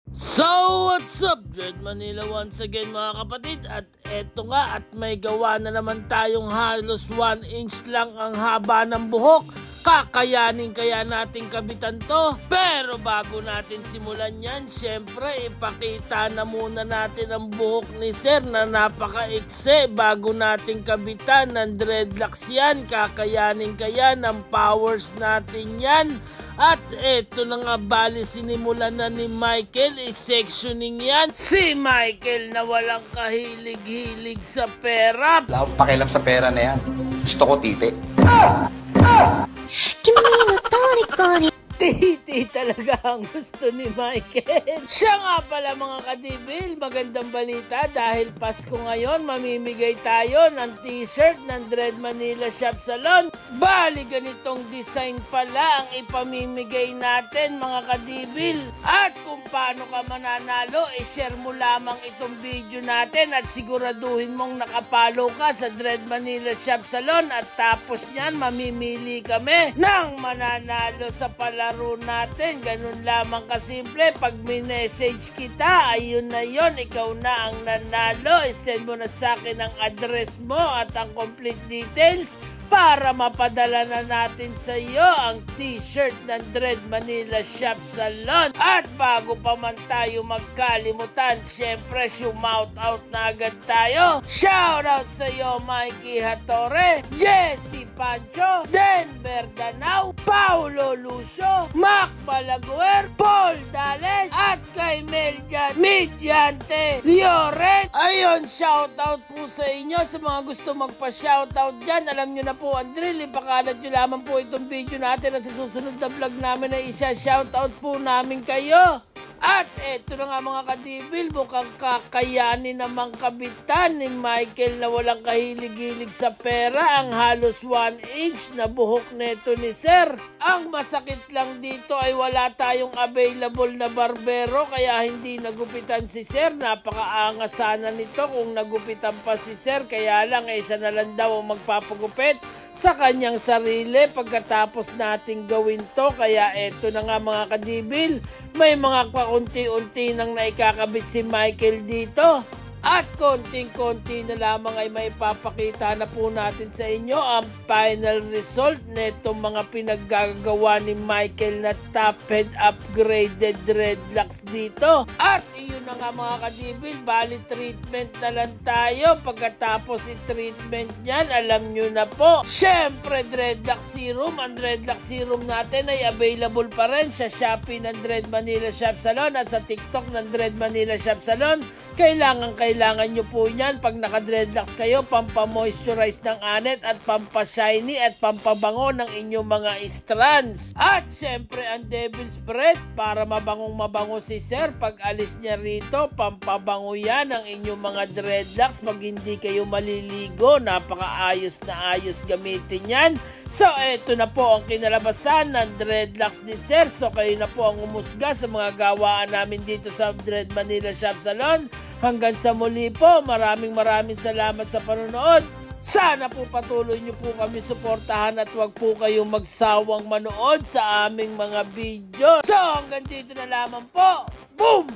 So, what's up, Dread Manila once again mga kapatid, at eto nga, at may gawa na naman tayong halos 1 inch lang ang haba ng buhok. Kakayanin kaya nating kabitan to? Pero bago natin simulan yan, syempre ipakita na muna natin ang buhok ni Sir na napaka-ikse bago natin kabitan ng dreadlocks yan. Kakayanin kaya ng powers natin yan? At eto na nga, bali sinimulan na ni Michael, sectioning yan. Si Michael na walang kahilig-hilig sa pera. Wala akong pakialam sa pera na yan. Gusto ko titi. Titi talaga ang gusto ni Michael. Siya nga pala mga kadibil, magandang balita dahil Pasko ngayon, mamimigay tayo ng t-shirt ng Dread Manila Shop Salon. Bali ganitong design pala ang ipamimigay natin mga kadibil. At kung paano ka mananalo, share mo lamang itong video natin at siguraduhin mong nakapalo ka sa Dread Manila Shop Salon, at tapos niyan mamimili kami ng mananalo sa palaro natin. Ganun lamang kasimple. Pag minessage kita, ayun na yon, ikaw na ang nanalo. Send mo na sa akin ang address mo at ang complete details para mapadala na natin sa iyo ang t-shirt ng Dread Manila Shop Salon. At bago pa man tayo magkalimutan, syempre shout out na agad tayo. Shout out sa iyo Mikey Hatore, Jesse Pancho, Denver Danao, Paulo Lucio, Mac Balaguer, Paul Dales, at kay Meljan Midyante Rioren. Ayun, shout out po sa inyo. Sa mga gusto magpa-shout out dyan, alam nyo na po ang drill, ipakalat nyo lamang po itong video natin at sa susunod na vlog namin ay isa-shoutout po namin kayo. At eto na nga mga kadibil, mukhang kakayanin namang kabitan ni Michael na walang kahilig-hilig sa pera ang halos 1 inch na buhok neto ni Sir. Ang masakit lang dito ay wala tayong available na barbero kaya hindi nagupitan si Sir. Napakaangas sana nito kung nagupitan pa si Sir, kaya lang siya na lang daw ang magpapagupit sa kanyang sarili pagkatapos nating gawin to. Kaya eto na nga mga kadibil, may mga pakunti-unti nang naikakabit si Michael dito. At konting-konti na lamang ay may papakita na po natin sa inyo ang final result netong mga pinaggagawa ni Michael na top head upgraded dreadlocks dito. At iyon na nga mga kadibil, bali treatment na lang tayo. Pagkatapos i-treatment niyan, alam nyo na po, syempre dreadlock serum. Ang dreadlock serum natin ay available pa rin sa Shopee ng Dread Manila Shop Salon at sa TikTok ng Dread Manila Shop Salon. Kailangan nyo po yan pag naka-dreadlocks kayo, pampamoisturize ng anet at pampashiny at pampabango ng inyong mga strands. At syempre ang Devil's Breath para mabangong mabango si Sir pag alis niya rito, pampabango yan ng inyong mga dreadlocks pag hindi kayo maliligo. Napakaayos na ayos gamitin yan. So eto na po ang kinalabasan ng dreadlocks ni Sir. So kayo na po ang umusga sa mga gawaan namin dito sa Dread Manila Shop Salon. Hanggang sa muli po, maraming salamat sa panonood. Sana po patuloy nyo po kami suportahan at huwag po kayong magsawang manood sa aming mga video. So hanggang dito na lamang po. Boom!